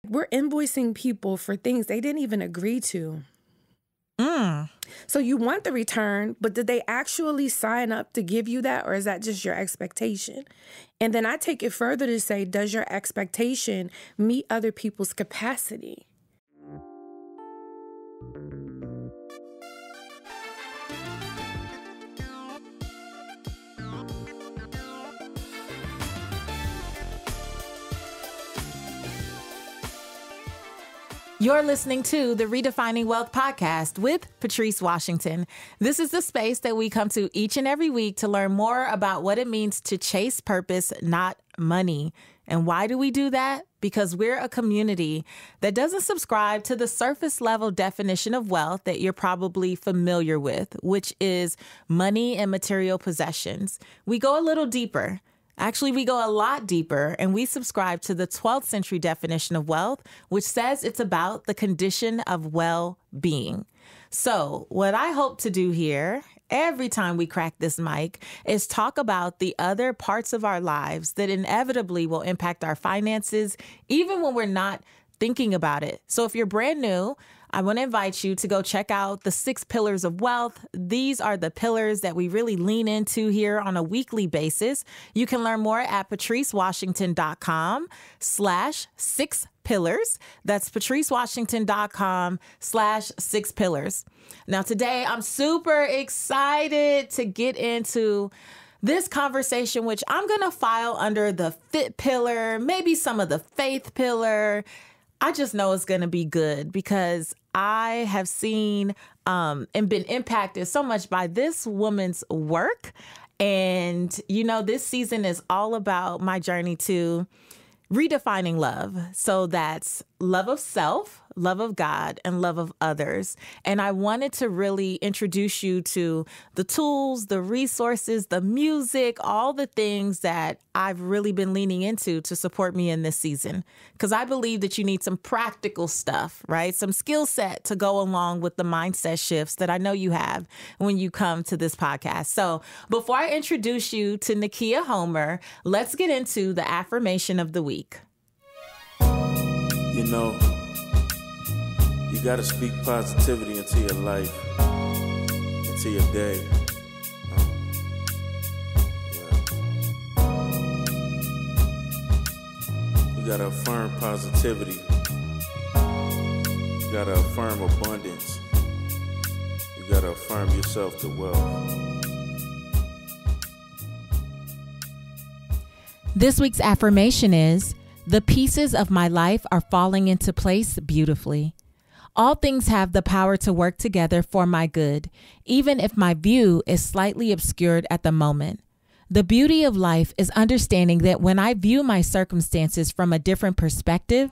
We're invoicing people for things they didn't even agree to. So you want the return, but did they actually sign up to give you that, or is that just your expectation? And then I take it further to say, does your expectation meet other people's capacity? You're listening to the Redefining Wealth podcast with Patrice Washington. This is the space that we come to each and every week to learn more about what it means to chase purpose, not money. And why do we do that? Because we're a community that doesn't subscribe to the surface level definition of wealth that you're probably familiar with, which is money and material possessions. We go a little deeper. Actually, we go a lot deeper, and we subscribe to the 12th century definition of wealth, which says it's about the condition of well-being. So what I hope to do here every time we crack this mic is talk about the other parts of our lives that inevitably will impact our finances, even when we're not thinking about it. So if you're brand new, I want to invite you to go check out the 6 pillars of wealth. These are the pillars that we really lean into here on a weekly basis. You can learn more at patricewashington.com/6pillars. That's patricewashington.com/6pillars. Now, today I'm super excited to get into this conversation, which I'm going to file under the fit pillar, maybe some of the faith pillar. I just know it's going to be good because I have seen and been impacted so much by this woman's work. And, you know, this season is all about my journey to redefining love. So that's love of self, love of God, and love of others. And I wanted to really introduce you to the tools, the resources, the music, all the things that I've really been leaning into to support me in this season. Because I believe that you need some practical stuff, right? Some skill set to go along with the mindset shifts that I know you have when you come to this podcast. So before I introduce you to Nakeia Homer, let's get into the affirmation of the week. You know, you got to speak positivity into your life, into your day. You got to affirm positivity. You got to affirm abundance. You got to affirm yourself to wealth. This week's affirmation is, the pieces of my life are falling into place beautifully. All things have the power to work together for my good, even if my view is slightly obscured at the moment. The beauty of life is understanding that when I view my circumstances from a different perspective,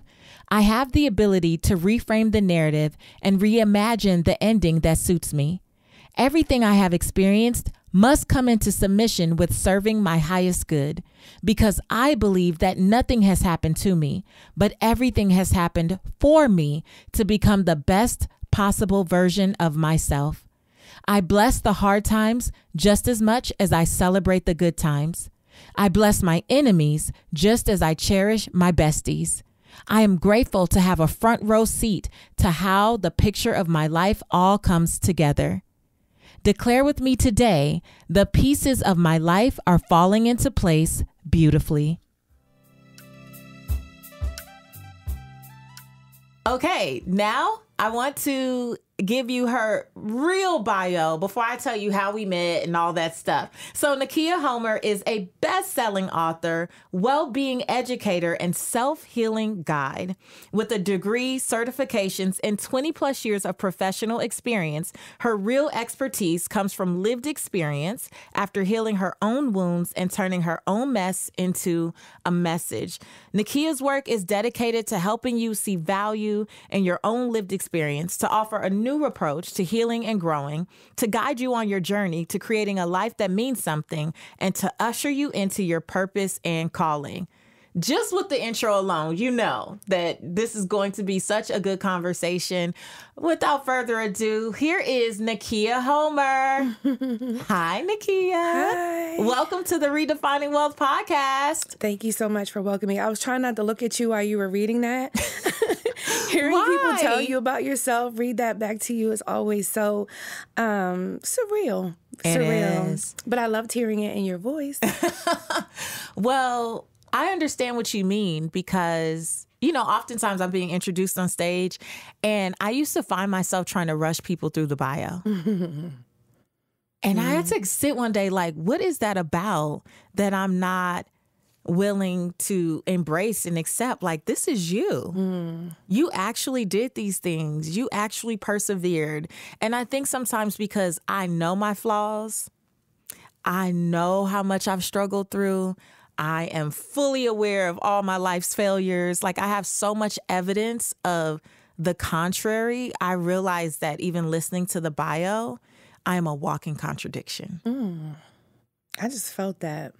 I have the ability to reframe the narrative and reimagine the ending that suits me. Everything I have experienced must come into submission with serving my highest good, because I believe that nothing has happened to me, but everything has happened for me to become the best possible version of myself. I bless the hard times just as much as I celebrate the good times. I bless my enemies just as I cherish my besties. I am grateful to have a front row seat to how the picture of my life all comes together. Declare with me today, the pieces of my life are falling into place beautifully. Okay, now I want to give you her real bio before I tell you how we met and all that stuff. So Nakeia Homer is a best-selling author, well-being educator, and self-healing guide. With a degree, certifications, and 20 plus years of professional experience, her real expertise comes from lived experience after healing her own wounds and turning her own mess into a message. Nakeia's work is dedicated to helping you see value in your own lived experience, to offer a new approach to healing and growing, to guide you on your journey to creating a life that means something, and to usher you into your purpose and calling. just with the intro alone, you know that this is going to be such a good conversation. Without further ado, here is Nakeia Homer. Hi, Nakeia. Hi. Welcome to the Redefining Wealth podcast. Thank you so much for welcoming me. I was trying not to look at you while you were reading that. Hearing people tell you about yourself, read that back to you is always so surreal. It is. But I loved hearing it in your voice. Well, I understand what you mean because, you know, oftentimes I'm being introduced on stage and I used to find myself trying to rush people through the bio. And I had to sit one day like, what is that about that I'm not willing to embrace and accept? Like, this is you. You actually did these things. You actually persevered. And I think sometimes because I know my flaws, I know how much I've struggled through. I am fully aware of all my life's failures. Like, I have so much evidence of the contrary. I realize that even listening to the bio, I am a walking contradiction. I just felt that.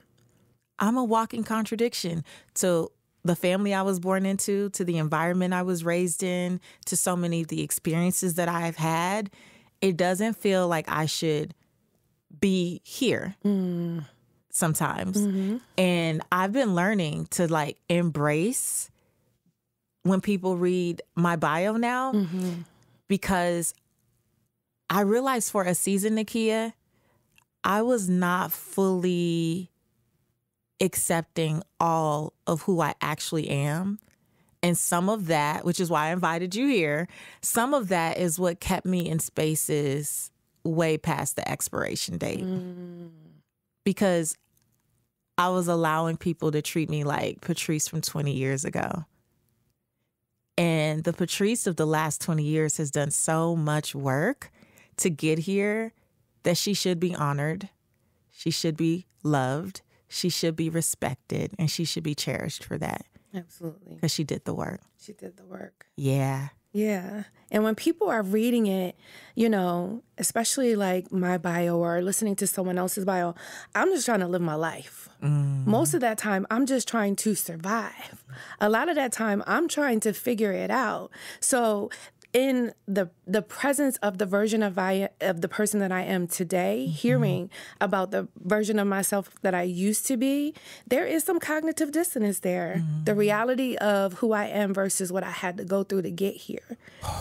I'm a walking contradiction to the family I was born into, to the environment I was raised in, to so many of the experiences that I've had. It doesn't feel like I should be here sometimes. And I've been learning to like embrace when people read my bio now because I realized for a season, Nakeia, I was not fully accepting all of who I actually am. And some of that, which is why I invited you here, some of that is what kept me in spaces way past the expiration date. Because I was allowing people to treat me like Patrice from 20 years ago. And the Patrice of the last 20 years has done so much work to get here that she should be honored. She should be loved. She should be respected, and she should be cherished for that. Absolutely. Because she did the work. She did the work. Yeah. Yeah. And when people are reading it, you know, especially like my bio or listening to someone else's bio, I'm just trying to live my life. Most of that time, I'm just trying to survive. A lot of that time, I'm trying to figure it out. So in the presence of the version of the person that I am today, hearing about the version of myself that I used to be, there is some cognitive dissonance there. The reality of who I am versus what I had to go through to get here.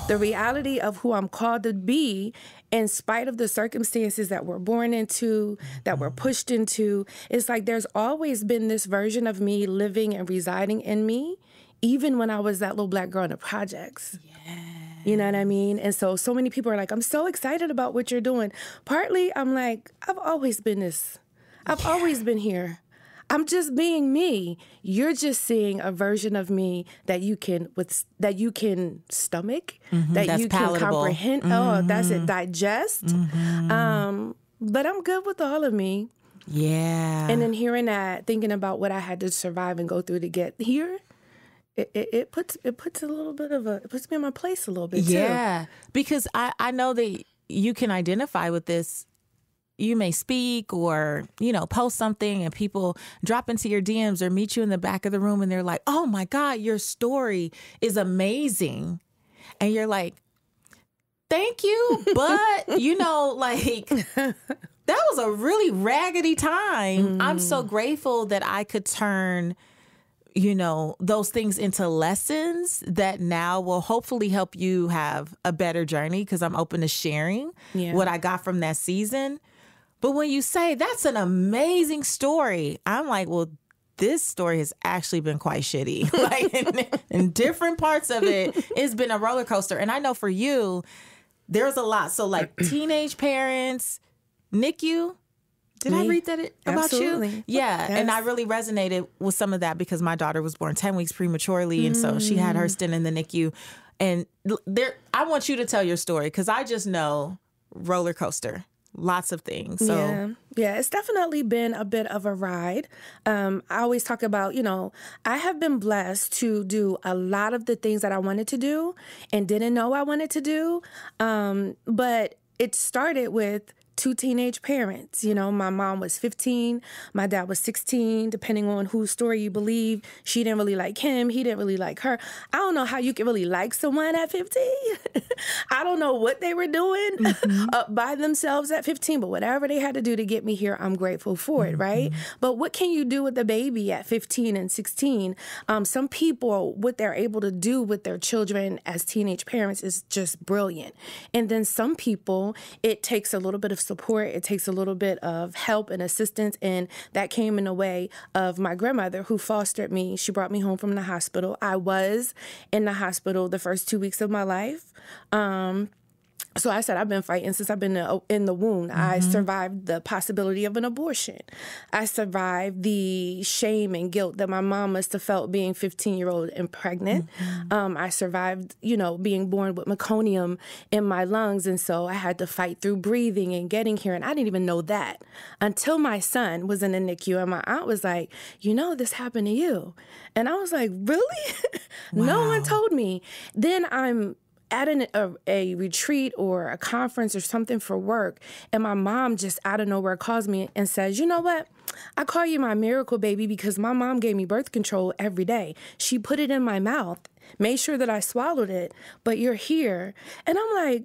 The reality of who I'm called to be in spite of the circumstances that we're born into, that we're pushed into. It's like there's always been this version of me living and residing in me, even when I was that little black girl in the projects. You know what I mean? And so many people are like, I'm so excited about what you're doing. Partly, I'm like, I've always been this. I've always been here. I'm just being me. You're just seeing a version of me that you can stomach, that that's you palatable. can comprehend. Oh, that's it, digest. But I'm good with all of me. Yeah. And then hearing that, thinking about what I had to survive and go through to get here, it puts me in my place a little bit too. Yeah, because I know that you can identify with this. You may speak or, you know, post something and people drop into your DMs or meet you in the back of the room and they're like, oh my God, your story is amazing. And you're like, thank you. But, you know, like, that was a really raggedy time. I'm so grateful that I could turn, you know, those things into lessons that now will hopefully help you have a better journey because I'm open to sharing what I got from that season. But when you say that's an amazing story, I'm like, well, this story has actually been quite shitty. Like in different parts of it, it's been a roller coaster. And I know for you, there's a lot. So like teenage parents, NICU. Did I read that about Absolutely. you? Yeah. Yes. And I really resonated with some of that because my daughter was born 10 weeks prematurely. And so she had her stint in the NICU. And I want you to tell your story because I just know roller coaster. Lots of things. So yeah, it's definitely been a bit of a ride. I always talk about, you know, I have been blessed to do a lot of the things that I wanted to do and didn't know I wanted to do. But it started with two teenage parents. You know, my mom was 15, my dad was 16, depending on whose story you believe. She didn't really like him. He didn't really like her. I don't know how you can really like someone at 15. I don't know what they were doing by themselves at 15, but whatever they had to do to get me here, I'm grateful for it, right? But what can you do with a baby at 15 and 16? Some people, what they're able to do with their children as teenage parents is just brilliant. And then some people, it takes a little bit of support. It takes a little bit of help and assistance. And that came in the way of my grandmother who fostered me. She brought me home from the hospital. I was in the hospital the first 2 weeks of my life. So I said, I've been fighting since I've been in the womb. I survived the possibility of an abortion. I survived the shame and guilt that my mom must have felt being 15-year-old and pregnant. I survived, you know, being born with meconium in my lungs. And so I had to fight through breathing and getting here. And I didn't even know that until my son was in the NICU. And my aunt was like, you know, this happened to you. And I was like, really? Wow. No one told me. Then I'm at a retreat or a conference or something for work, and my mom just out of nowhere calls me and says, you know what? I call you my miracle baby because my mom gave me birth control every day. She put it in my mouth, made sure that I swallowed it, but you're here. And I'm like,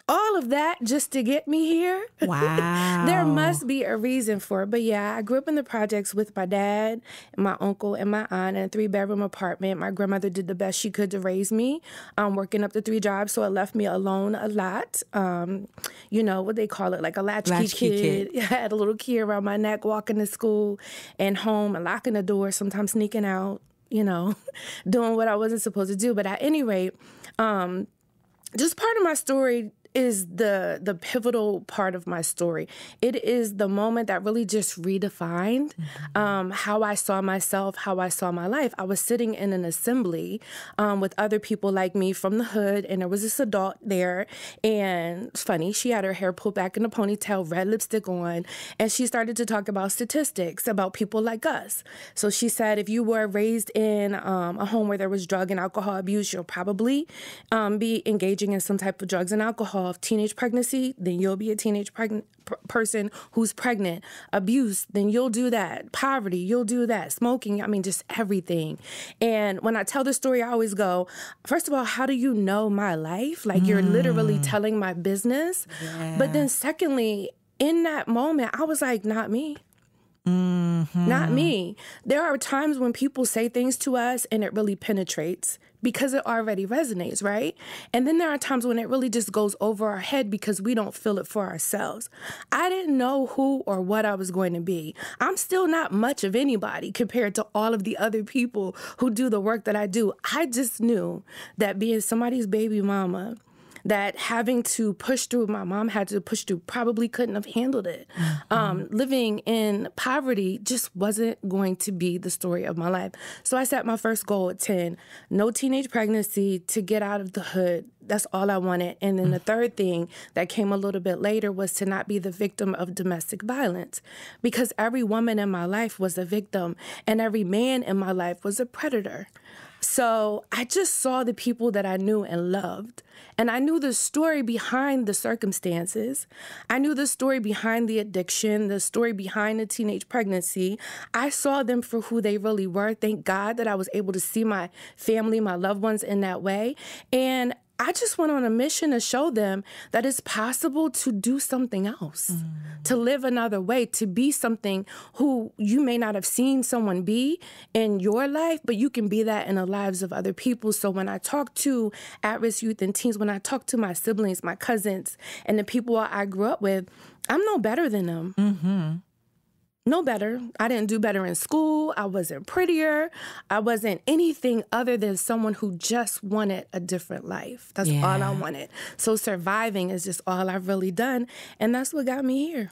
all of that just to get me here? Wow. There must be a reason for it. But yeah, I grew up in the projects with my dad, and my uncle, and my aunt in a 3-bedroom apartment. My grandmother did the best she could to raise me, working up to 3 jobs, so it left me alone a lot. You know, what they call it, like a latchkey kid. I had a little key around my neck, walking to school and home and locking the door, sometimes sneaking out, you know, doing what I wasn't supposed to do. But at any rate, just part of my story is the pivotal part of my story. It is the moment that really just redefined how I saw myself, how I saw my life. I was sitting in an assembly with other people like me from the hood, and there was this adult there, and it's funny, she had her hair pulled back in a ponytail, red lipstick on, and she started to talk about statistics about people like us. So she said, if you were raised in a home where there was drug and alcohol abuse, you'll probably be engaging in some type of drugs and alcohol. Of teenage pregnancy, then you'll be a teenage person who's pregnant. Abuse, then you'll do that. Poverty, you'll do that. Smoking, I mean, just everything. And when I tell the story, I always go, first of all, how do you know my life? Like, you're literally telling my business. Yeah. But then secondly, in that moment, I was like, not me. Not me. There are times when people say things to us and it really penetrates because it already resonates, right? And then there are times when it really just goes over our head because we don't feel it for ourselves. I didn't know who or what I was going to be. I'm still not much of anybody compared to all of the other people who do the work that I do. I just knew that being somebody's baby mama, that having to push through, my mom had to push through, probably couldn't have handled it. Living in poverty just wasn't going to be the story of my life. So I set my first goal at 10, no teenage pregnancy, to get out of the hood. That's all I wanted. And then the third thing that came a little bit later was to not be the victim of domestic violence, because every woman in my life was a victim and every man in my life was a predator. So I just saw the people that I knew and loved. And I knew the story behind the circumstances. I knew the story behind the addiction, the story behind the teenage pregnancy. I saw them for who they really were. Thank God that I was able to see my family, my loved ones in that way. And I just went on a mission to show them that it's possible to do something else, to live another way, to be something who you may not have seen someone be in your life, but you can be that in the lives of other people. So when I talk to at-risk youth and teens, when I talk to my siblings, my cousins, and the people I grew up with, I'm no better than them. No better. I didn't do better in school. I wasn't prettier. I wasn't anything other than someone who just wanted a different life. That's all I wanted. So surviving is just all I've really done. And that's what got me here.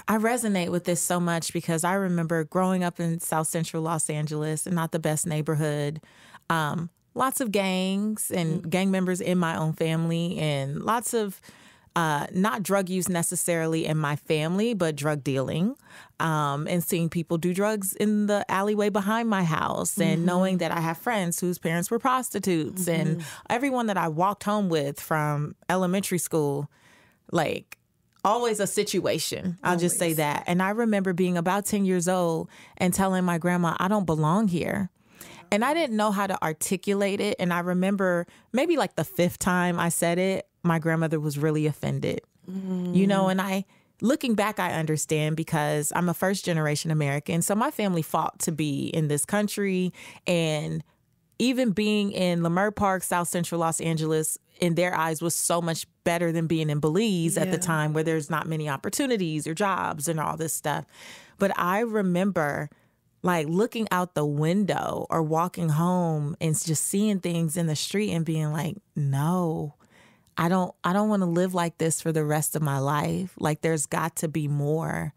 I resonate with this so much because I remember growing up in South Central Los Angeles, and not the best neighborhood. Lots of gangs and gang members in my own family, and lots of not drug use necessarily in my family, but drug dealing, and seeing people do drugs in the alleyway behind my house, and knowing that I have friends whose parents were prostitutes, and everyone that I walked home with from elementary school like always a situation. I'll just say that. And I remember being about 10 years old and telling my grandma, I don't belong here. And I didn't know how to articulate it. And I remember maybe like the 5th time I said it, my grandmother was really offended, you know, and looking back, I understand because I'm a first generation American. So my family fought to be in this country, and even being in Leimert Park, South Central Los Angeles, in their eyes was so much better than being in Belize at the time, where there's not many opportunities or jobs and all this stuff. But I remember like looking out the window or walking home and just seeing things in the street and being like, no, I don't want to live like this for the rest of my life. Like there's got to be more.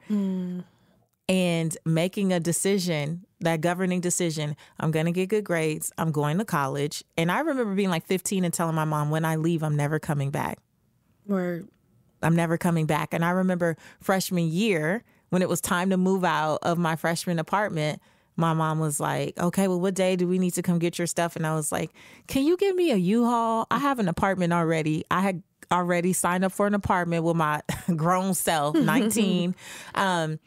And making a decision, that governing decision, I'm going to get good grades. I'm going to college. And I remember being like 15 and telling my mom, when I leave, I'm never coming back. Word. I'm never coming back. And I remember freshman year, when it was time to move out of my freshman apartment, my mom was like, okay, well, what day do we need to come get your stuff? And I was like, can you give me a U-Haul? I have an apartment already. I had already signed up for an apartment with my grown self, 19, and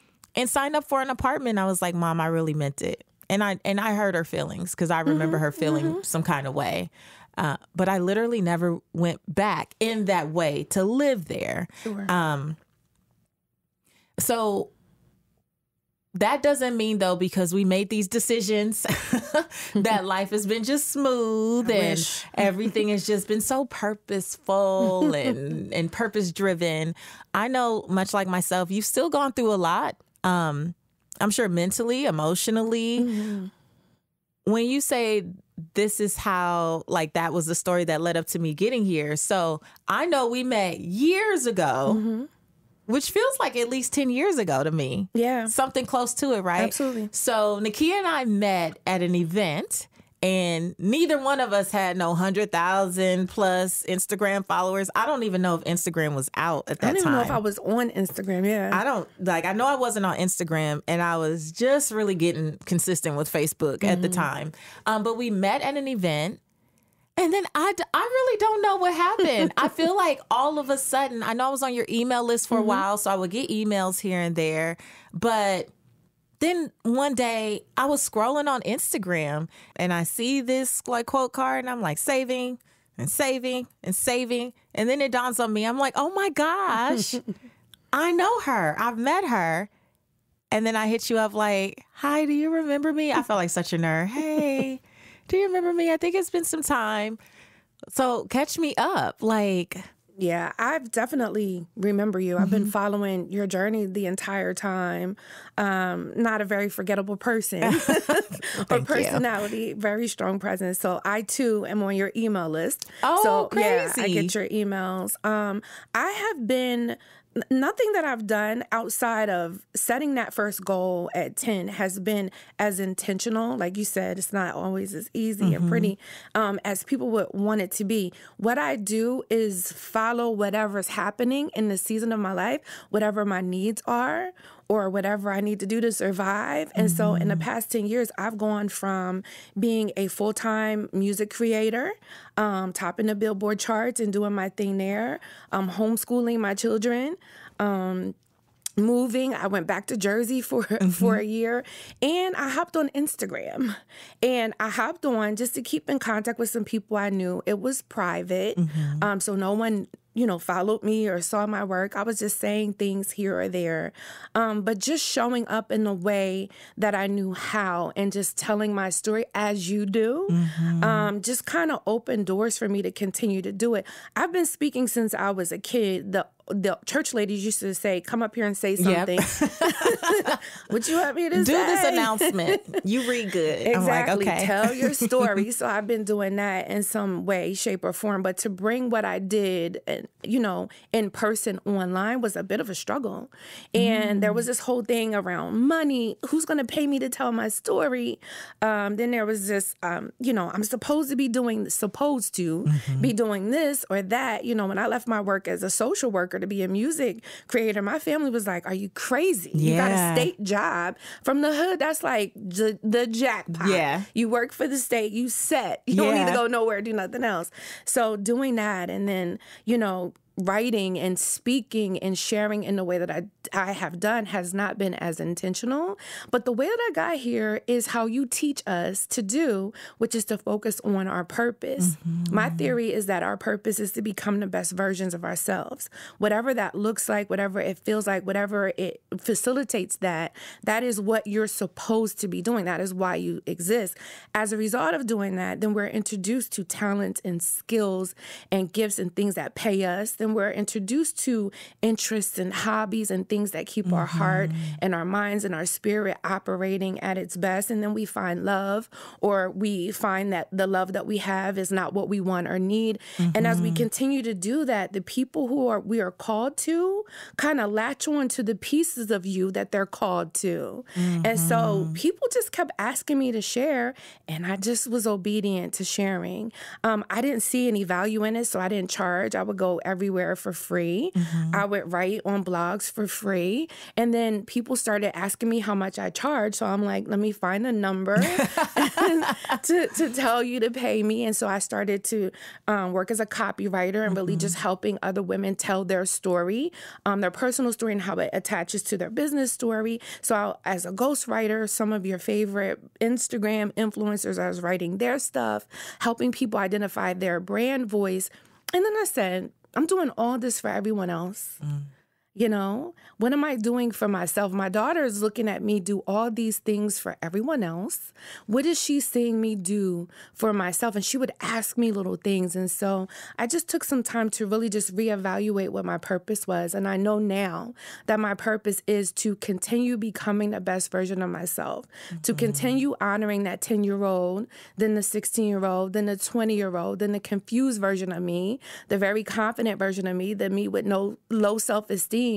signed up for an apartment. I was like, Mom, I really meant it. And I hurt her feelings because I remember her feeling some kind of way. But I literally never went back in that way to live there. Sure. So that doesn't mean, though, because we made these decisions that life has been just smooth and everything has just been so purposeful and purpose driven. I know, much like myself, you've still gone through a lot. I'm sure mentally, emotionally. When you say this is how, like, that was the story that led up to me getting here. So I know we met years ago. Which feels like at least 10 years ago to me. Yeah. Something close to it, right? Absolutely. So Nakeia and I met at an event, and neither one of us had no 100,000 plus Instagram followers. I don't even know if Instagram was out at that time. I don't even know if I was on Instagram, I know I wasn't on Instagram, and I was just really getting consistent with Facebook at the time. But we met at an event. And then I really don't know what happened. I feel like all of a sudden, I know I was on your email list for a while, so I would get emails here and there. But then one day I was scrolling on Instagram and I see this like quote card and I'm like saving and saving and saving. And then it dawns on me. I'm like, oh my gosh, I know her. I've met her. And then I hit you up like, hi, do you remember me? I felt like such a nerd. Hey. Do you remember me? I think it's been some time. So catch me up. Like, yeah, I definitely remember you. I've been following your journey the entire time. Not a very forgettable person or personality, very strong presence. So I too am on your email list. Oh, so, crazy. Yeah, I get your emails. I have been... Nothing that I've done outside of setting that first goal at 10 has been as intentional. Like you said, it's not always as easy and pretty as people would want it to be. What I do is follow whatever's happening in the season of my life, whatever my needs are, or whatever I need to do to survive. And so in the past 10 years, I've gone from being a full-time music creator, topping the Billboard charts and doing my thing there, homeschooling my children, moving. I went back to Jersey for a year, and I hopped on Instagram. And I hopped on just to keep in contact with some people I knew. It was private, so no one followed me or saw my work. I was just saying things here or there, but just showing up in a way that I knew how and just telling my story as you do, just kind of opened doors for me to continue to do it. I've been speaking since I was a kid. The church ladies used to say, come up here and say something. Yep. What you want me to do say? Do this announcement. You read good. Exactly. I'm like, okay. Tell your story. So I've been doing that in some way, shape, or form. But to bring what I did, in person online was a bit of a struggle. And there was this whole thing around money. Who's going to pay me to tell my story? Then there was this, I'm supposed to be doing this or that. When I left my work as a social worker to be a music creator, my family was like, are you crazy? Yeah. You got a state job from the hood. That's like the jackpot. Yeah. You work for the state, you set. You don't need to go nowhere, do nothing else. So doing that, and then, writing and speaking and sharing in the way that I have done has not been as intentional. But the way that I got here is how you teach us to do, which is to focus on our purpose. My theory is that our purpose is to become the best versions of ourselves. Whatever that looks like, whatever it feels like, whatever it facilitates, that is what you're supposed to be doing. That is why you exist. As a result of doing that, then we're introduced to talents and skills and gifts and things that pay us. Then we're introduced to interests and hobbies and things that keep our heart and our minds and our spirit operating at its best. And then we find love, or we find that the love that we have is not what we want or need. And as we continue to do that, the people we are called to kind of latch on to the pieces of you that they're called to. And so people just kept asking me to share, and I just was obedient to sharing. I didn't see any value in it, so I didn't charge. I would go everywhere for free. I would write on blogs for free. And then people started asking me how much I charge. So I'm like, let me find a number to tell you to pay me. And so I started to work as a copywriter and really just helping other women tell their story, their personal story, and how it attaches to their business story. So as a ghostwriter, some of your favorite Instagram influencers, I was writing their stuff, helping people identify their brand voice. And then I said, I'm doing all this for everyone else. You know, what am I doing for myself? My daughter is looking at me do all these things for everyone else. What is she seeing me do for myself? And she would ask me little things. And so I just took some time to really just reevaluate what my purpose was. And I know now that my purpose is to continue becoming the best version of myself, to continue honoring that 10-year-old, then the 16-year-old, then the 20-year-old, then the confused version of me, the very confident version of me, the me with no low self-esteem,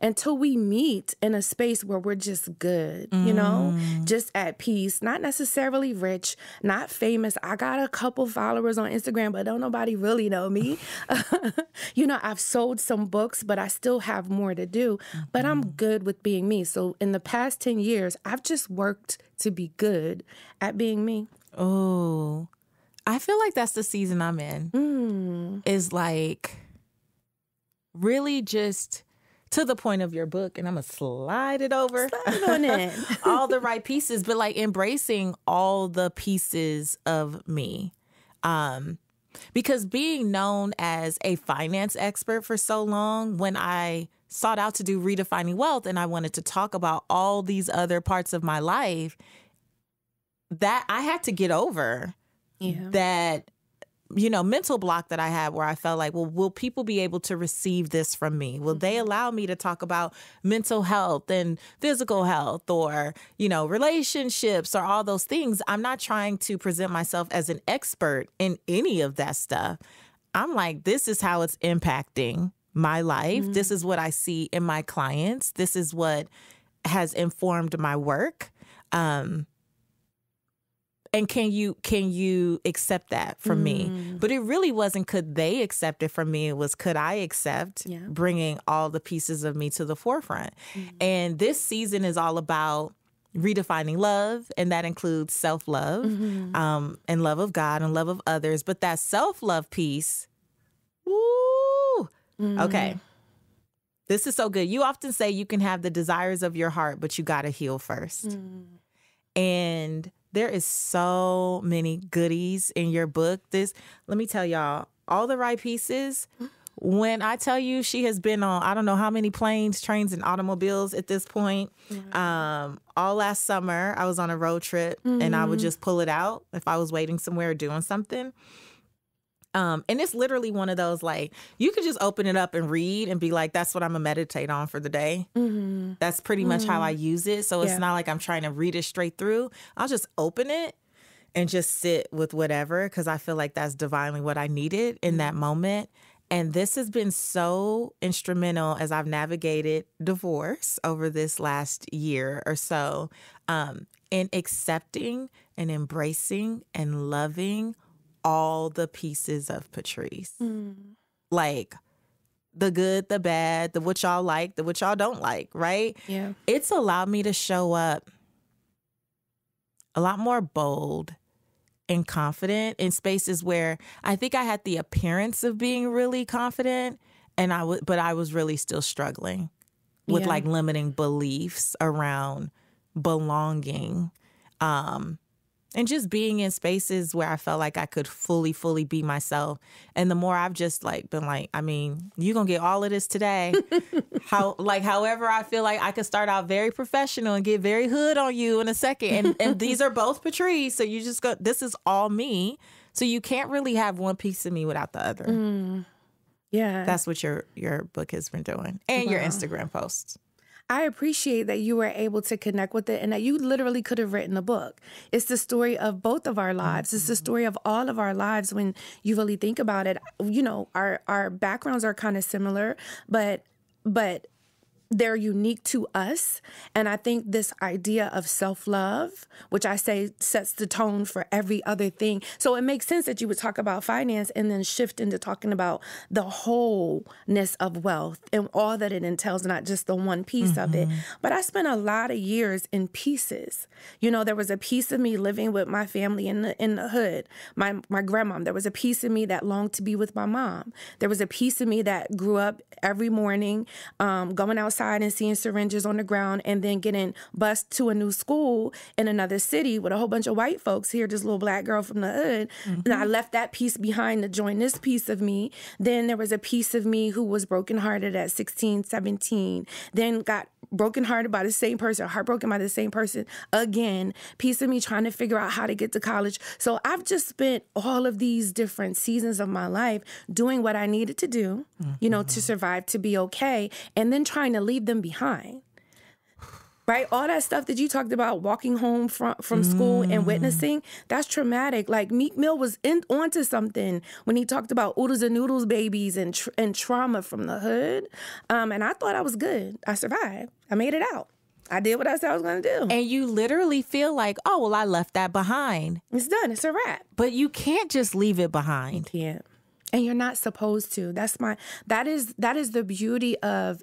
until we meet in a space where we're just good, you know, just at peace, not necessarily rich, not famous. I got a couple followers on Instagram, but don't nobody really know me. You know, I've sold some books, but I still have more to do, but I'm good with being me. So in the past 10 years, I've just worked to be good at being me. Oh, I feel like that's the season I'm in. Is like really just to the point of your book, and I'm going to slide it over. Slide on it. All the right pieces, but like embracing all the pieces of me. Because being known as a finance expert for so long, when I sought out to do Redefining Wealth and I wanted to talk about all these other parts of my life, that I had to get over that, you know, mental block that I had where I felt like, well, will people be able to receive this from me? Will they allow me to talk about mental health and physical health, or, you know, relationships, or all those things? I'm not trying to present myself as an expert in any of that stuff. I'm like, this is how it's impacting my life. This is what I see in my clients. This is what has informed my work. And can you accept that from me? But it really wasn't could they accept it from me. It was could I accept bringing all the pieces of me to the forefront. And this season is all about redefining love, and that includes self-love and love of God and love of others. But that self-love piece, woo, okay. This is so good. You often say you can have the desires of your heart, but you got to heal first. And there is so many goodies in your book. Let me tell y'all, all the right pieces. When I tell you she has been on, I don't know how many planes, trains, and automobiles at this point. All last summer, I was on a road trip and I would just pull it out if I was waiting somewhere or doing something. And it's literally one of those, like, you could just open it up and read and be like, that's what I'm going to meditate on for the day. That's pretty much how I use it. So it's not like I'm trying to read it straight through. I'll just open it and just sit with whatever, because I feel like that's divinely what I needed in that moment. And this has been so instrumental as I've navigated divorce over this last year or so, in accepting and embracing and loving all the pieces of Patrice. Like the good, the bad, the what y'all like, the what y'all don't like, right? Yeah. It's allowed me to show up a lot more bold and confident in spaces where I think I had the appearance of being really confident, But I was really still struggling with like limiting beliefs around belonging, and just being in spaces where I felt like I could fully be myself. And the more I've just like been like, I mean, you're going to get all of this today. However, I feel like I could start out very professional and get very hood on you in a second. And these are both Patrice. So you just go, this is all me. So you can't really have one piece of me without the other. Yeah. That's what your book has been doing. And your Instagram posts. I appreciate that you were able to connect with it and that you literally could have written a book. It's the story of both of our lives. It's the story of all of our lives when you really think about it. You know, our backgrounds are kind of similar, but they're unique to us. And I think this idea of self-love, which I say sets the tone for every other thing. So it makes sense that you would talk about finance and then shift into talking about the wholeness of wealth and all that it entails, not just the one piece of it. But I spent a lot of years in pieces. You know, there was a piece of me living with my family in the hood, my grandmom. There was a piece of me that longed to be with my mom. There was a piece of me that grew up every morning going outside and seeing syringes on the ground and then getting bused to a new school in another city with a whole bunch of white folks. Here, this little black girl from the hood. And I left that piece behind to join this piece of me. Then there was a piece of me who was brokenhearted at 16, 17, then got brokenhearted by the same person, heartbroken by the same person again, piece of me trying to figure out how to get to college. So I've just spent all of these different seasons of my life doing what I needed to do, you know, to survive, to be okay, and then trying to leave them behind. Right? All that stuff that you talked about, walking home from school and witnessing, that's traumatic. Like Meek Mill was onto something when he talked about oodles and noodles babies and trauma from the hood. And I thought I was good. I survived. I made it out. I did what I said I was going to do. And you literally feel like, oh, well, I left that behind. It's done. It's a wrap. But you can't just leave it behind. You can't. And you're not supposed to. That is the beauty of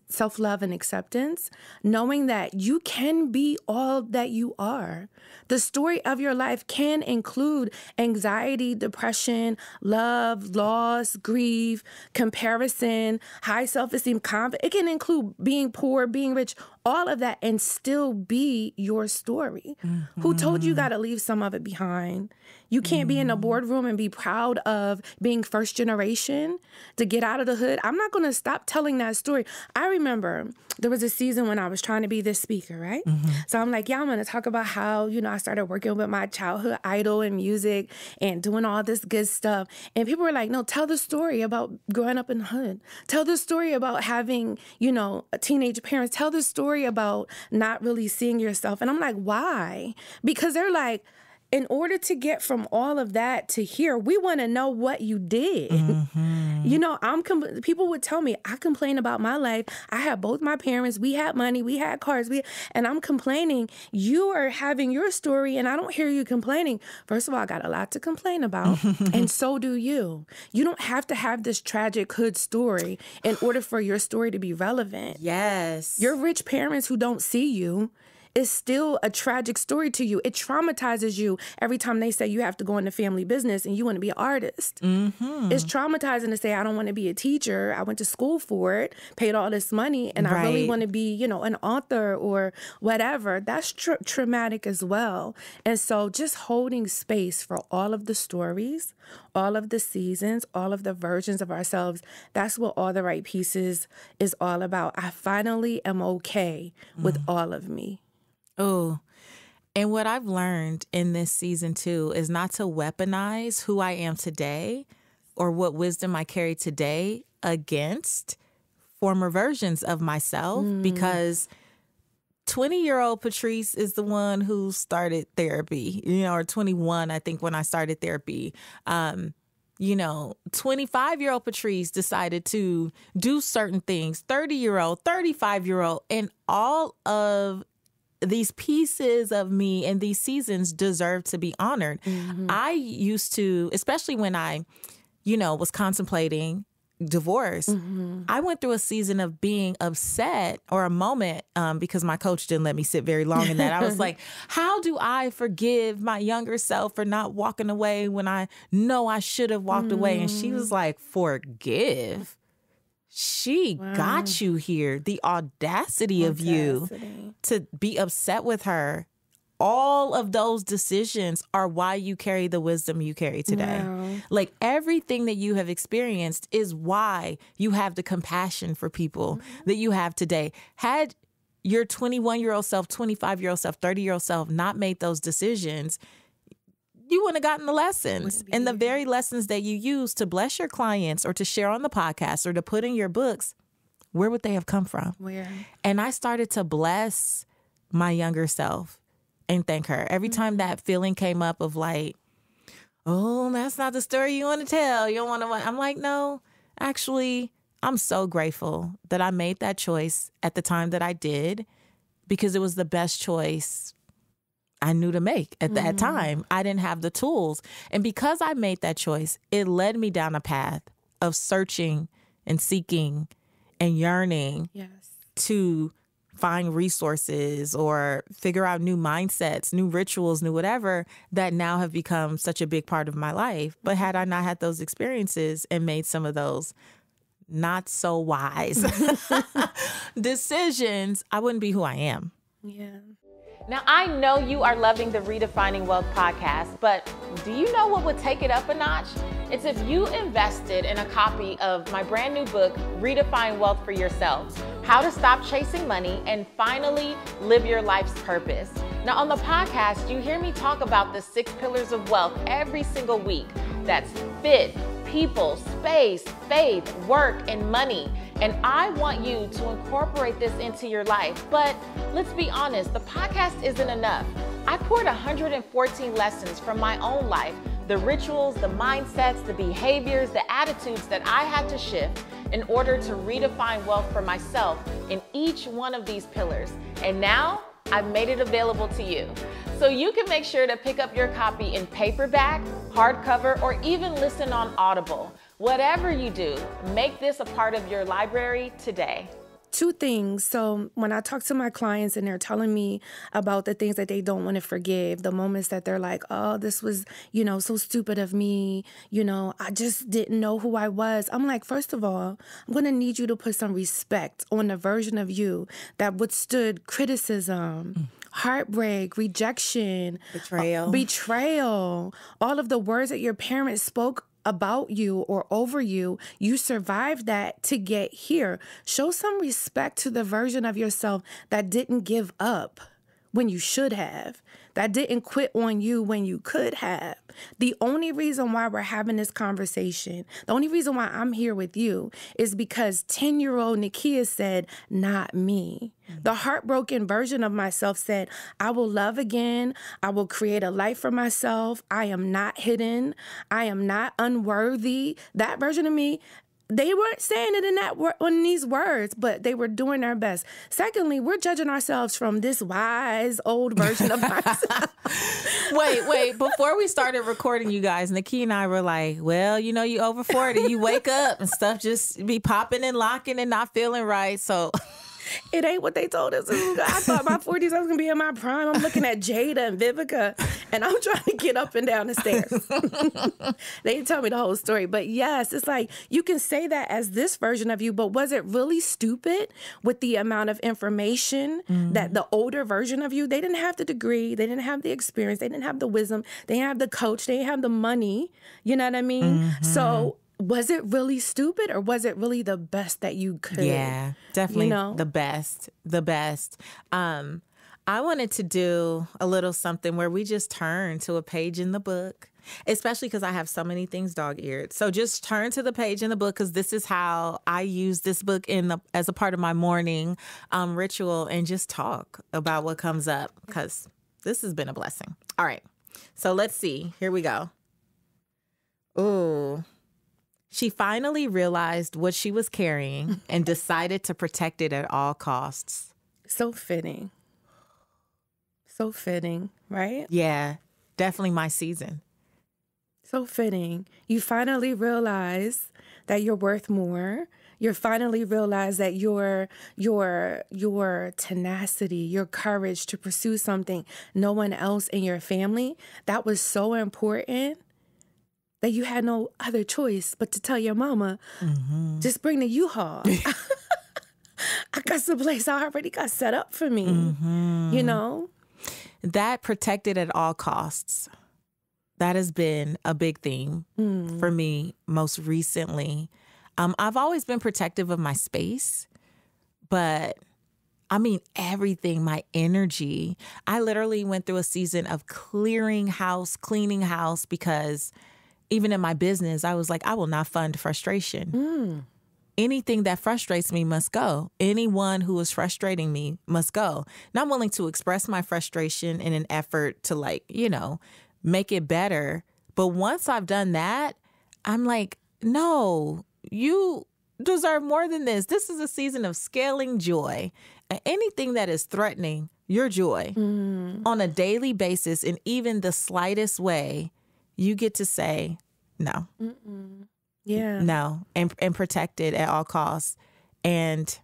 self-love and acceptance, knowing that you can be all that you are. The story of your life can include anxiety, depression, love, loss, grief, comparison, high self-esteem, confidence. It can include being poor, being rich, all of that, and still be your story. Who told you got to leave some of it behind? You can't be in a boardroom and be proud of being first generation to get out of the hood. I'm not going to stop telling that story. I remember there was a season when I was trying to be this speaker, right? So I'm like, yeah, I'm going to talk about how, you know, I started working with my childhood idol in music and doing all this good stuff. And people were like, no, tell the story about growing up in the hood. Tell the story about having, you know, teenage parents. Tell the story about not really seeing yourself. And I'm like, why? Because they're like, in order to get from all of that to here, we want to know what you did. You know, people would tell me, I complain about my life. I had both my parents. We had money. We had cars. And I'm complaining. You are having your story, and I don't hear you complaining. First of all, I got a lot to complain about, and so do you. You don't have to have this tragic hood story in order for your story to be relevant. Yes. Your rich parents who don't see you is still a tragic story to you. It traumatizes you every time they say you have to go into family business and you want to be an artist. It's traumatizing to say, I don't want to be a teacher. I went to school for it, paid all this money, and I really want to be, you know, an author or whatever. That's traumatic as well. And so just holding space for all of the stories, all of the seasons, all of the versions of ourselves, that's what All the Right Pieces is all about. I finally am okay with all of me. Oh, and what I've learned in this season too is not to weaponize who I am today or what wisdom I carry today against former versions of myself, because 20-year-old Patrice is the one who started therapy, you know, or 21, I think, when I started therapy. You know, 25-year-old Patrice decided to do certain things, 30-year-old, 35-year-old, and all of these pieces of me and these seasons deserve to be honored. I used to, especially when I, you know, was contemplating divorce, I went through a season of being upset, or a moment, because my coach didn't let me sit very long in that. I was like, how do I forgive my younger self for not walking away when I know I should have walked away? And she was like, forgive? she got you here. The audacity of you to be upset with her. All of those decisions are why you carry the wisdom you carry today. Wow. Like everything that you have experienced is why you have the compassion for people that you have today. Had your 21-year-old self, 25-year-old self, 30-year-old self not made those decisions, you wouldn't have gotten the lessons. And the very lessons that you use to bless your clients or to share on the podcast or to put in your books, where would they have come from? Where? And I started to bless my younger self and thank her. Every time that feeling came up of like, oh, that's not the story you want to tell. You don't want to. I'm like, no, actually, I'm so grateful that I made that choice at the time that I did, because it was the best choice I knew to make at that time. I didn't have the tools. And because I made that choice, it led me down a path of searching and seeking and yearning to find resources or figure out new mindsets, new rituals, new whatever that now have become such a big part of my life. But had I not had those experiences and made some of those not so wise decisions, I wouldn't be who I am. Yeah. Now, I know you are loving the Redefining Wealth podcast, but do you know what would take it up a notch? It's if you invested in a copy of my brand new book, Redefine Wealth for Yourself, How to Stop Chasing Money and Finally Live Your Life's Purpose. Now, on the podcast, you hear me talk about the 6 pillars of wealth every single week. That's fit, people, space, faith, work, and money. And I want you to incorporate this into your life. But let's be honest, the podcast isn't enough. I poured 114 lessons from my own life, the rituals, the mindsets, the behaviors, the attitudes that I had to shift in order to redefine wealth for myself in each one of these pillars. And now I've made it available to you. So you can make sure to pick up your copy in paperback, hardcover, or even listen on Audible. Whatever you do, make this a part of your library today. 2 things. So when I talk to my clients and they're telling me about the things that they don't want to forgive, the moments that they're like, oh, this was, so stupid of me. I just didn't know who I was. I'm like, first of all, I'm going to need you to put some respect on the version of you that withstood criticism, heartbreak, rejection, betrayal, all of the words that your parents spoke about you or over you. You survived that to get here. Show some respect to the version of yourself that didn't give up when you should have, that didn't quit on you when you could have. The only reason why we're having this conversation, the only reason why I'm here with you is because 10-year-old Nakeia said, not me. The heartbroken version of myself said, I will love again. I will create a life for myself. I am not hidden. I am not unworthy. That version of me, they weren't saying it in these words, but they were doing their best. Secondly, we're judging ourselves from this wise old version of ourselves. Wait. Before we started recording, you guys, Nakeia and I were like, well, you over 40, you wake up and stuff just be popping and locking and not feeling right. So it ain't what they told us. I thought my 40s I was going to be in my prime. I'm looking at Jada and Vivica, and I'm trying to get up and down the stairs. They didn't tell me the whole story. But yes, it's like you can say that as this version of you, but was it really stupid with the amount of information that the older version of you, they didn't have the degree, they didn't have the experience, they didn't have the wisdom, they didn't have the coach, they didn't have the money. You know what I mean? So was it really stupid or was it really the best that you could? Yeah, definitely the best. I wanted to do a little something where we just turn to a page in the book, especially because I have so many things dog-eared. So just turn to the page in the book because this is how I use this book as a part of my morning ritual and just talk about what comes up because this has been a blessing. All right, so let's see. Here we go. Ooh. She finally realized what she was carrying and decided to protect it at all costs. So fitting. So fitting, right? Yeah, definitely my season. So fitting. You finally realize that you're worth more. You finally realize that your tenacity, your courage to pursue something no one else in your family, that was so important that you had no other choice but to tell your mama, just bring the U-Haul. I got some place I already got set up for me, you know? That protected at all costs. That has been a big theme for me most recently. I've always been protective of my space, but I mean, everything, my energy. I literally went through a season of cleaning house, because even in my business, I was like, I will not fund frustration. Anything that frustrates me must go. Anyone who is frustrating me must go. And I'm willing to express my frustration in an effort to, like, you know, make it better. But once I've done that, I'm like, no, you deserve more than this. This is a season of scaling joy. Anything that is threatening your joy on a daily basis, in even the slightest way, you get to say no. Yeah. No, and protect it at all costs. And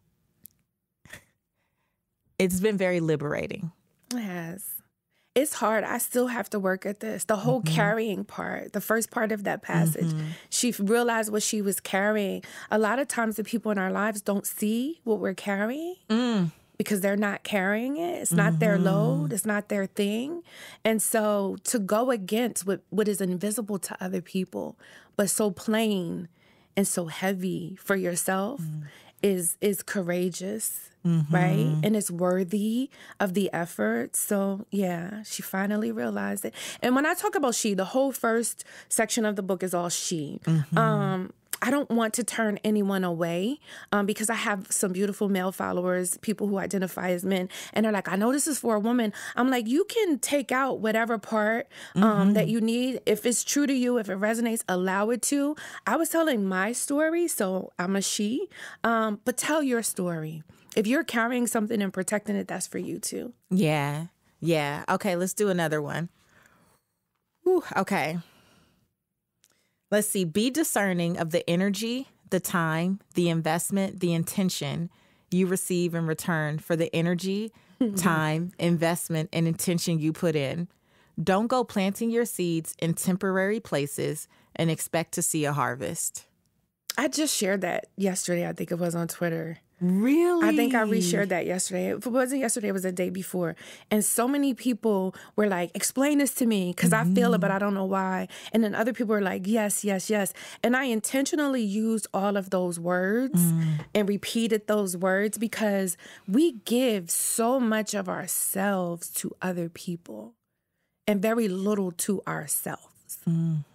it's been very liberating. It has. It's hard. I still have to work at this. The whole carrying part, the first part of that passage, she realized what she was carrying. A lot of times the people in our lives don't see what we're carrying because they're not carrying it. It's not their load. It's not their thing. And so to go against what is invisible to other people, but so plain and so heavy for yourself is courageous. Right? And it's worthy of the effort. So, yeah, she finally realized it. And when I talk about she, the whole first section of the book is all she. I don't want to turn anyone away because I have some beautiful male followers, people who identify as men, and they're like, I know this is for a woman. I'm like, you can take out whatever part that you need. If it's true to you, if it resonates, allow it to. I was telling my story, so I'm a she, but tell your story. If you're carrying something and protecting it, that's for you too. Yeah. Yeah. Okay, let's do another one. Whew, okay. Let's see. Be discerning of the energy, the time, the investment, the intention you receive in return for the energy, time, investment, and intention you put in. Don't go planting your seeds in temporary places and expect to see a harvest. I just shared that yesterday. I think it was on Twitter. Really? I think I reshared that yesterday. If it wasn't yesterday, it was the day before. And so many people were like, explain this to me because I feel it, but I don't know why. And then other people were like, yes, yes, yes. And I intentionally used all of those words and repeated those words because we give so much of ourselves to other people and very little to ourselves.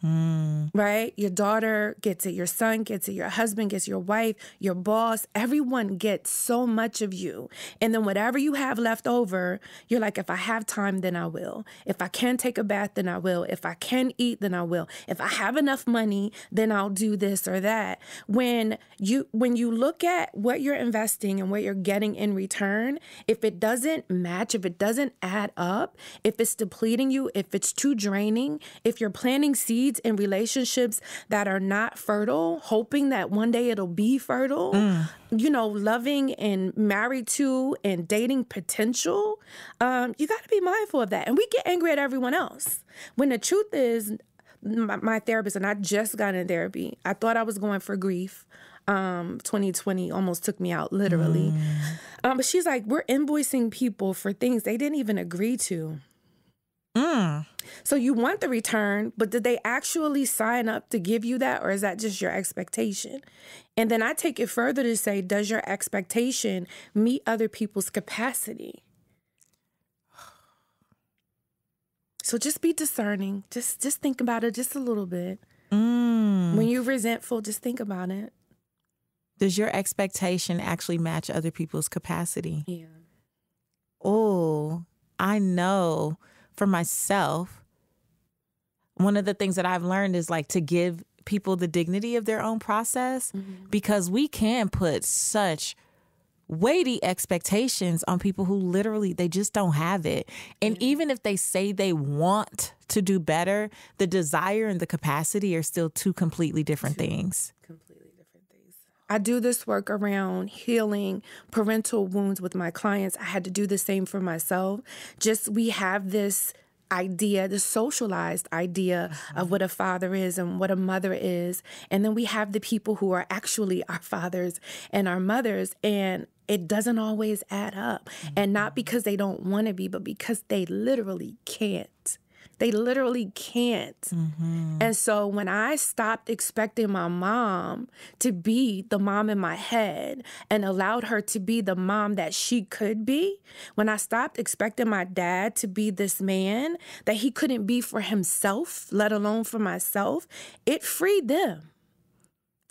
Right? Your daughter gets it, your son gets it, your husband gets it, your wife, your boss, everyone gets so much of you. And then whatever you have left over, you're like, if I have time, then I will. If I can take a bath, then I will. If I can eat, then I will. If I have enough money, then I'll do this or that. When you look at what you're investing and what you're getting in return, if it doesn't match, if it doesn't add up, if it's depleting you, if it's too draining, if you're planting seeds in relationships that are not fertile, hoping that one day it'll be fertile, you know, loving and married to and dating potential, you got to be mindful of that. And we get angry at everyone else. When the truth is, my therapist, and I just got in therapy, I thought I was going for grief. 2020 almost took me out, literally. But she's like, we're invoicing people for things they didn't even agree to. So you want the return, but did they actually sign up to give you that, or is that just your expectation? And then I take it further to say, does your expectation meet other people's capacity? So just be discerning. Just think about it just a little bit. When you're resentful, just think about it. Does your expectation actually match other people's capacity? Yeah. Oh, I know. For myself, one of the things that I've learned is like to give people the dignity of their own process because we can put such weighty expectations on people who literally, they just don't have it. And even if they say they want to do better, the desire and the capacity are still two completely different things. I do this work around healing parental wounds with my clients. I had to do the same for myself. We have this idea, the socialized idea of what a father is and what a mother is. And then we have the people who are actually our fathers and our mothers, and it doesn't always add up. And not because they don't want to be, but because they literally can't. They literally can't. And so when I stopped expecting my mom to be the mom in my head and allowed her to be the mom that she could be, when I stopped expecting my dad to be this man that he couldn't be for himself, let alone for myself, it freed them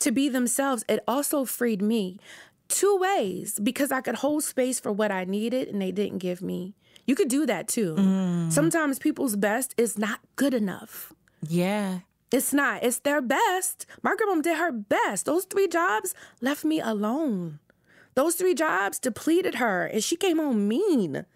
to be themselves. It also freed me 2 ways, because I could hold space for what I needed and they didn't give me. You could do that too. Sometimes people's best is not good enough. Yeah. It's not. It's their best. My grandma did her best. Those 3 jobs left me alone. Those 3 jobs depleted her, and she came home mean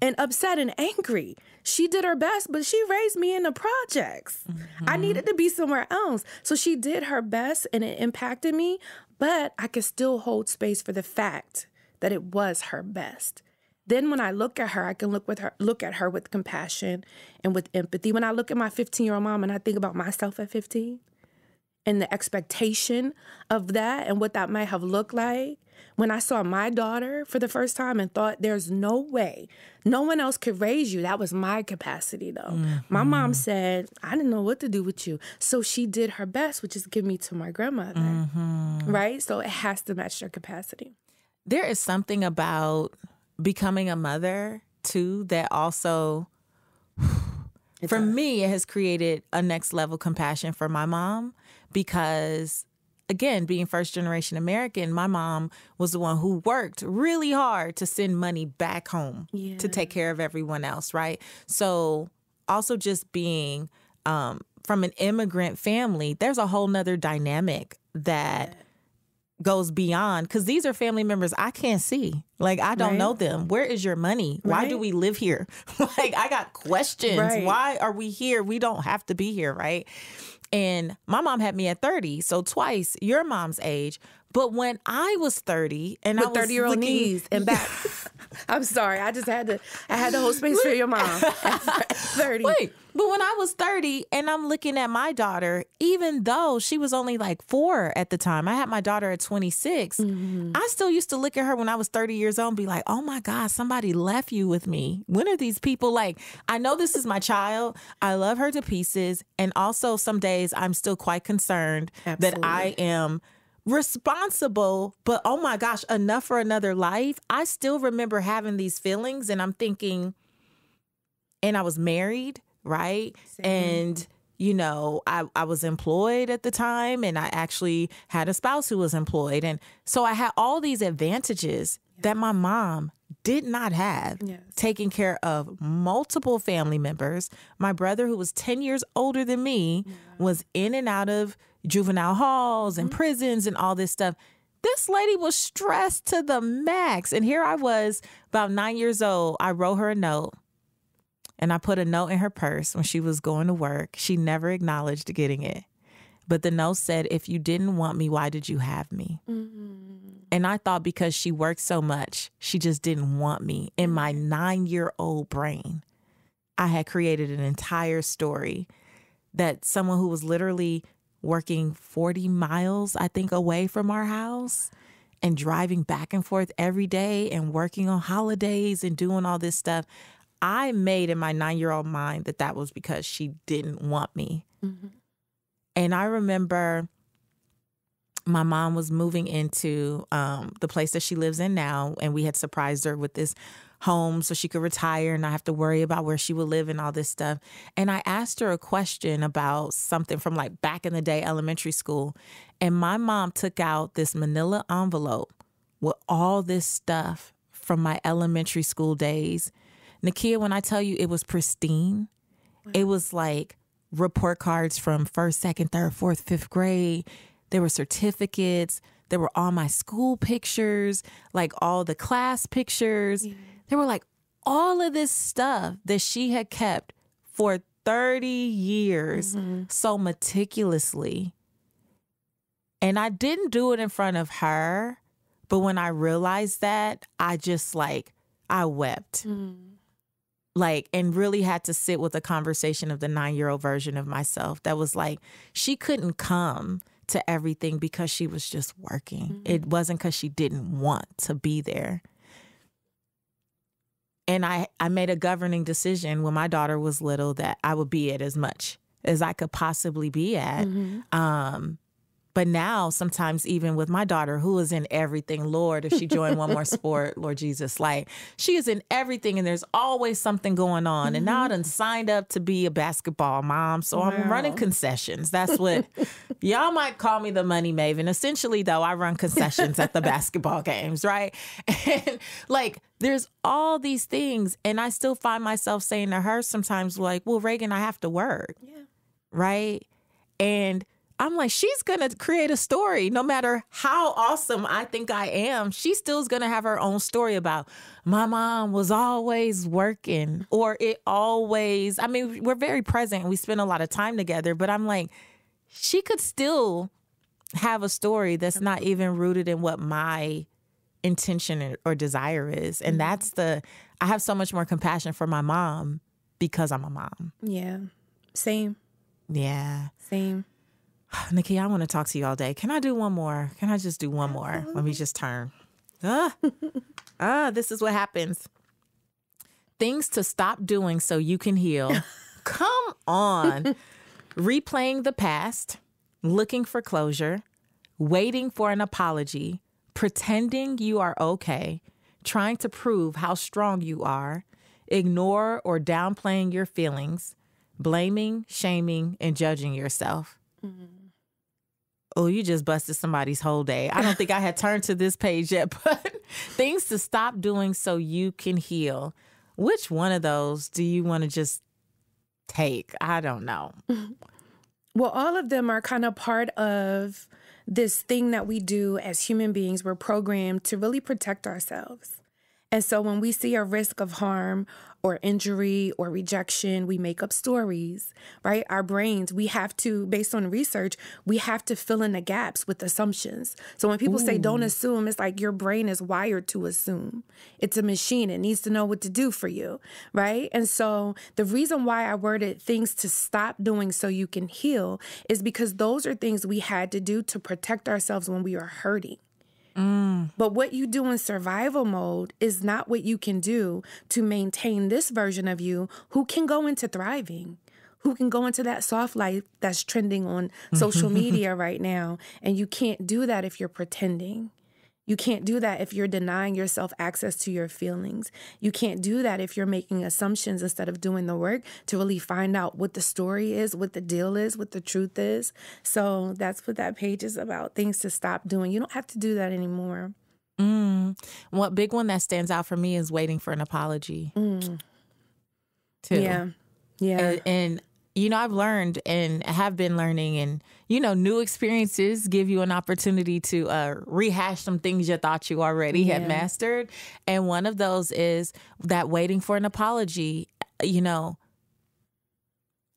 and upset and angry. She did her best, but she raised me in the projects. I needed to be somewhere else. So she did her best, and it impacted me, but I could still hold space for the fact that it was her best. Then when I look at her, I can look at her with compassion and with empathy. When I look at my 15-year-old mom and I think about myself at 15 and the expectation of that and what that might have looked like, when I saw my daughter for the first time and thought, there's no way, no one else could raise you. That was my capacity, though. My mom said, I didn't know what to do with you. So she did her best, which is give me to my grandmother, right? So it has to match their capacity. There is something about becoming a mother, too, that also, for me, it has created a next level compassion for my mom because, again, being first generation American, my mom was the one who worked really hard to send money back home to take care of everyone else, right? So also just being from an immigrant family, there's a whole nother dynamic that goes beyond, because these are family members I can't see. Like, I don't know them. Where is your money? Why do we live here? Like, I got questions. Why are we here? We don't have to be here, right? And my mom had me at 30, so twice your mom's age. But when I was 30 and with I was 30-year-old knees and back. I'm sorry. I had to hold space for your mom at 30. Wait, but when I was 30 and I'm looking at my daughter, even though she was only like 4 at the time, I had my daughter at 26. I still used to look at her when I was 30 years old and be like, oh my God, somebody left you with me. When are these people? Like, I know this is my child. I love her to pieces. And also some days I'm still quite concerned that I am responsible, but oh my gosh, enough for another life. I still remember having these feelings and I'm thinking, and I was married, right? And, you know, I was employed at the time and I actually had a spouse who was employed. And so I had all these advantages that my mom did not have, taking care of multiple family members. My brother, who was 10 years older than me, was in and out of juvenile halls and prisons and all this stuff. This lady was stressed to the max. And here I was, about 9 years old. I wrote her a note and I put a note in her purse when she was going to work. She never acknowledged getting it. But the note said, if you didn't want me, why did you have me? And I thought because she worked so much, she just didn't want me. In my 9-year-old brain, I had created an entire story that someone who was literally working 40 miles, I think, away from our house and driving back and forth every day and working on holidays and doing all this stuff. I made in my 9-year-old mind that was because she didn't want me. And I remember my mom was moving into the place that she lives in now, and we had surprised her with this home so she could retire and not have to worry about where she would live and all this stuff. And I asked her a question about something from like back in the day, elementary school. And my mom took out this manila envelope with all this stuff from my elementary school days. Nakeia, when I tell you it was pristine, it was like report cards from 1st, 2nd, 3rd, 4th, 5th grade. There were certificates. There were all my school pictures, like all the class pictures. There were like all of this stuff that she had kept for 30 years so meticulously. And I didn't do it in front of her. But when I realized that, I just I wept. like, and really had to sit with a conversation of the 9-year-old version of myself that was like, she couldn't come to everything because she was just working. It wasn't because she didn't want to be there. And I made a governing decision when my daughter was little that I would be at as much as I could possibly be at. But now, sometimes even with my daughter, who is in everything, Lord, if she joined one more sport, Lord Jesus, like, she is in everything and there's always something going on. And now I done signed up to be a basketball mom. So I'm running concessions. That's what y'all might call me, the money maven. Essentially, though, I run concessions at the basketball games, right? And like, there's all these things. And I still find myself saying to her sometimes, like, well, Reagan, I have to work. Yeah. Right. And I'm like, she's going to create a story no matter how awesome I think I am. She still is going to have her own story about my mom was always working, or it always, I mean, we're very present. We spend a lot of time together, but I'm like, she could still have a story that's not even rooted in what my intention or desire is. And that's I have so much more compassion for my mom because I'm a mom. Yeah. Same. Yeah. Same. Nakeia, I want to talk to you all day. Can I do one more? Can I just do one more? Let me just turn. This is what happens. Things to stop doing so you can heal. Come on. Replaying the past, looking for closure, waiting for an apology, pretending you are okay, trying to prove how strong you are, ignore or downplaying your feelings, blaming, shaming, and judging yourself. Oh, you just busted somebody's whole day. I don't think I had turned to this page yet, but things to stop doing so you can heal. Which one of those do you want to just take? I don't know. Well, all of them are kind of part of this thing that we do as human beings. We're programmed to really protect ourselves. And so when we see a risk of harm or injury or rejection, we make up stories, right? Our brains, we have to, based on research, we have to fill in the gaps with assumptions. So when people say don't assume, it's like your brain is wired to assume. It's a machine. It needs to know what to do for you, right? And so the reason why I worded things to stop doing so you can heal is because those are things we had to do to protect ourselves when we were hurting. But what you do in survival mode is not what you can do to maintain this version of you who can go into thriving, who can go into that soft life that's trending on social media right now. And you can't do that if you're pretending. You can't do that if you're denying yourself access to your feelings. You can't do that if you're making assumptions instead of doing the work to really find out what the story is, what the deal is, what the truth is. So that's what that page is about, things to stop doing. You don't have to do that anymore. One big one that stands out for me is waiting for an apology. Too. Yeah. And you know, I've learned and have been learning, and, you know, new experiences give you an opportunity to rehash some things you thought you already had mastered. And one of those is that waiting for an apology. You know,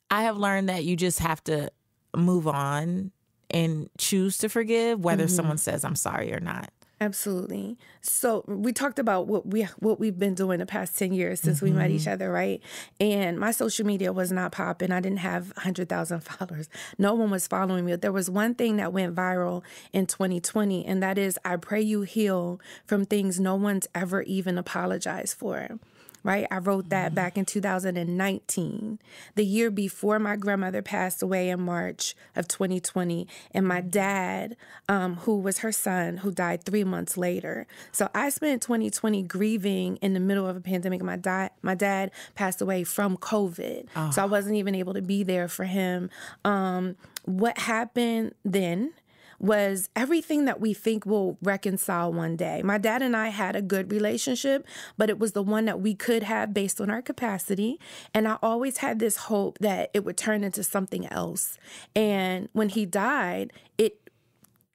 I have learned that you just have to move on and choose to forgive, whether someone says I'm sorry or not. Absolutely. So we talked about what we've been doing the past 10 years since we met each other, right? And my social media was not popping. I didn't have 100,000 followers. No one was following me. There was one thing that went viral in 2020, and that is, I pray you heal from things no one's ever even apologized for. Right? I wrote that back in 2019, the year before my grandmother passed away in March of 2020, and my dad, who was her son, who died 3 months later. So I spent 2020 grieving in the middle of a pandemic. My dad passed away from COVID, so I wasn't even able to be there for him. What happened then was everything that we think will reconcile one day. My dad and I had a good relationship, but it was the one that we could have based on our capacity. And I always had this hope that it would turn into something else. And when he died,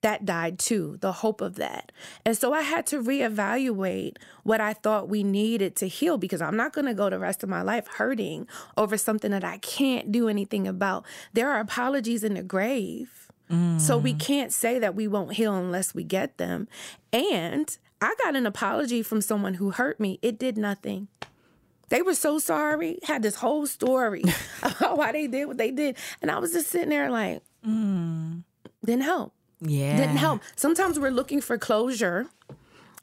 that died too, the hope of that. And so I had to reevaluate what I thought we needed to heal, because I'm not going to go the rest of my life hurting over something that I can't do anything about. There are apologies in the grave. So we can't say that we won't heal unless we get them. And I got an apology from someone who hurt me. It did nothing. They were so sorry, had this whole story about why they did what they did. And I was just sitting there like, didn't help. Yeah. Didn't help. Sometimes we're looking for closure,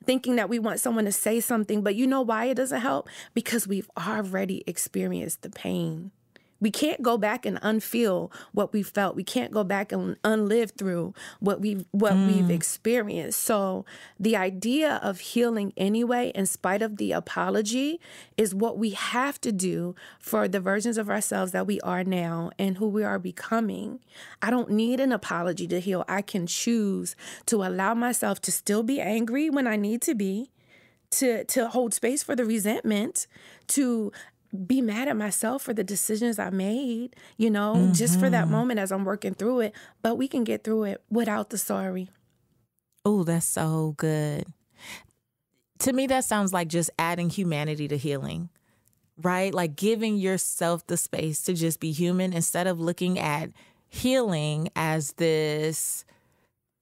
thinking that we want someone to say something, but you know why it doesn't help? Because we've already experienced the pain. We can't go back and unfeel what we felt. We can't go back and unlive through what we've experienced. So the idea of healing anyway, in spite of the apology, is what we have to do for the versions of ourselves that we are now and who we are becoming. I don't need an apology to heal. I can choose to allow myself to still be angry when I need to be, to hold space for the resentment, to be mad at myself for the decisions I made, just for that moment as I'm working through it. But we can get through it without the sorry. Oh, that's so good. To me, that sounds like just adding humanity to healing, right? Like giving yourself the space to just be human instead of looking at healing as this,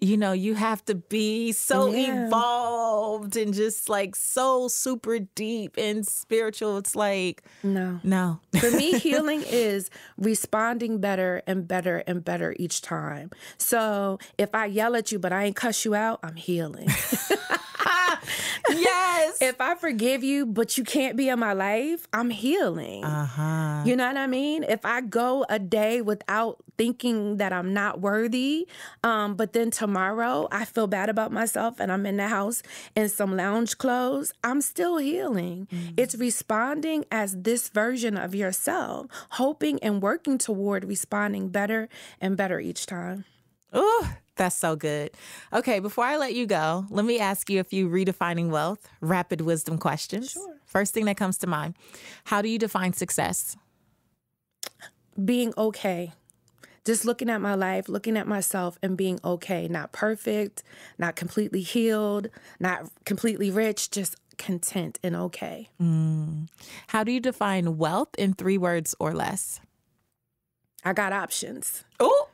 you have to be so evolved and just like so super deep and spiritual. It's like, no. For me, healing is responding better and better and better each time. So if I yell at you, but I ain't cuss you out, I'm healing. Yes. If I forgive you, but you can't be in my life, I'm healing. Uh-huh. You know what I mean? If I go a day without thinking that I'm not worthy, but then tomorrow I feel bad about myself and I'm in the house in some lounge clothes, I'm still healing. Mm-hmm. It's responding as this version of yourself, hoping and working toward responding better and better each time. Ooh, that's so good. Okay, before I let you go, let me ask you a few redefining wealth, rapid wisdom questions. Sure. First thing that comes to mind, how do you define success? Being okay. Just looking at my life, looking at myself and being okay. Not perfect, not completely healed, not completely rich, just content and okay. How do you define wealth in 3 words or less? I got options. Oh,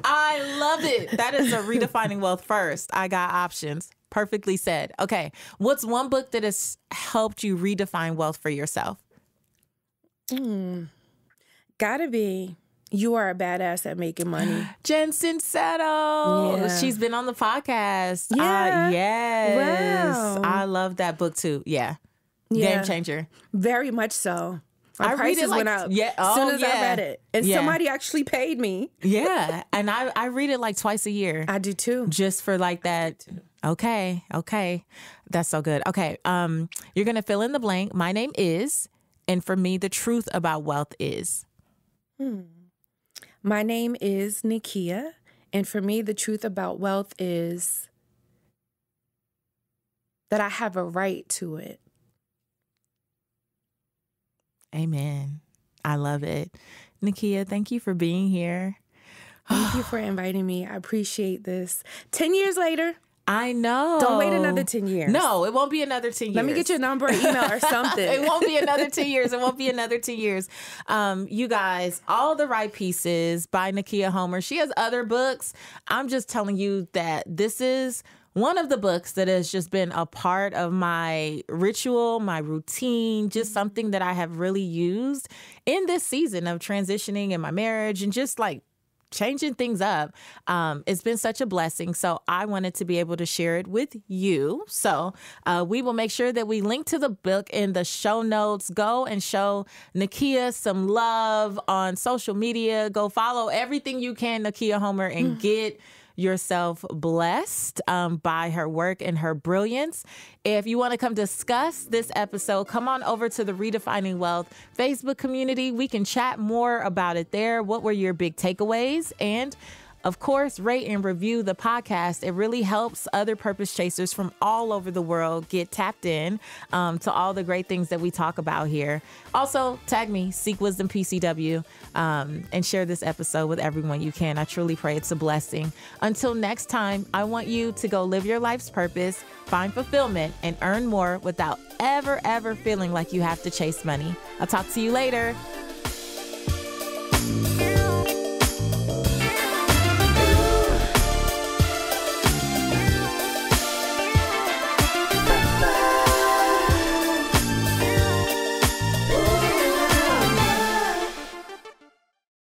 I love it. That is a redefining wealth first. I got options. Perfectly said. Okay. What's one book that has helped you redefine wealth for yourself? Gotta be You Are a Badass at Making Money. Jen Sincero. Yeah. She's been on the podcast. Yeah. Yes. Wow. I love that book too. Yeah. Game changer. Very much so. My I prices read it like, went up as soon as I read it. And somebody actually paid me. Yeah. And I read it like twice a year. I do too. Just for like that. Okay. That's so good. Okay. You're going to fill in the blank. My name is, and for me, the truth about wealth is. My name is Nakeia. And for me, the truth about wealth is that I have a right to it. Amen. I love it. Nakeia, thank you for being here. Thank you for inviting me. I appreciate this. 10 years later. I know. Don't wait another 10 years. No, it won't be another 10 years. Let me get your number, email, or something. It won't be another 10 years. It won't be another 10 years. You guys, All the Right Pieces by Nakeia Homer. She has other books. I'm just telling you that this is one of the books that has just been a part of my ritual, my routine, just something that I have really used in this season of transitioning in my marriage and just like changing things up. It's been such a blessing. So I wanted to be able to share it with you. So we will make sure that we link to the book in the show notes. Go and show Nakeia some love on social media. Go follow everything you can, Nakeia Homer, and get yourself blessed by her work and her brilliance. If you want to come discuss this episode, come on over to the Redefining Wealth Facebook community. We can chat more about it there. What were your big takeaways? And of course, rate and review the podcast. It really helps other purpose chasers from all over the world get tapped in to all the great things that we talk about here. Also, tag me, Seek Wisdom PCW, and share this episode with everyone you can. I truly pray it's a blessing. Until next time, I want you to go live your life's purpose, find fulfillment, and earn more without ever feeling like you have to chase money. I'll talk to you later.